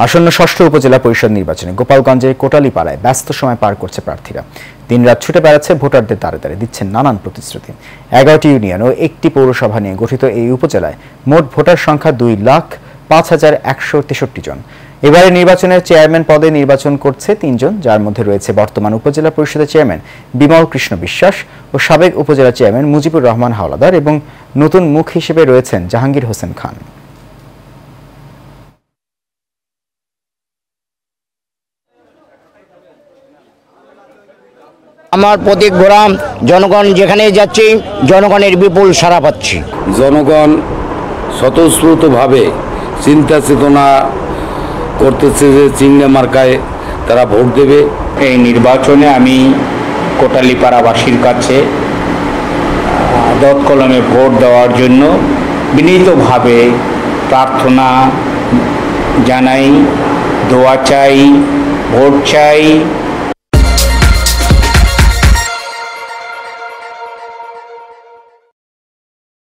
আসন্ন ষষ্ঠ উপজেলা পরিষদ নির্বাচনে গোপালগঞ্জের কোটালীপাড়ায় ব্যস্ত সময় পার করছে প্রার্থীরা। দিনরাত ছুটে বেড়াচ্ছে ভোটারদের দ্বারে দ্বারে, দিচ্ছেন নানান প্রতিশ্রুতি। 11টি ইউনিয়ন ও একটি পৌরসভা নিয়ে গঠিত এই উপজেলায় মোট ভোটার সংখ্যা 2,05,163 জন। এবারে নির্বাচনের চেয়ারম্যান পদে নির্বাচন করছে 3 জন, যার মধ্যে রয়েছে বর্তমান উপজেলা পরিষদের চেয়ারম্যান বিমল কৃষ্ণ বিশ্বাস ও সাবেক উপজেলা চেয়ারম্যান মুজিবুর রহমান হাওলাদার, এবং নতুন মুখ হিসেবে রয়েছেন জাহাঙ্গীর হোসেন খান। আমার প্রতীক ঘোরাম, জনগণ যেখানে যাচ্ছে জনগণের বিপুল সাড়া পাচ্ছি। জনগণ স্বতঃস্ফূর্তভাবে চিন্তা চেতনা করতেছে যে চিহ্নে মার্কায় তারা ভোট দেবে। এই নির্বাচনে আমি কোটালীপাড়াবাসীর কাছে দত কলমে ভোট দেওয়ার জন্য বিনীতভাবে প্রার্থনা জানাই, দোয়া চাই, ভোট চাই।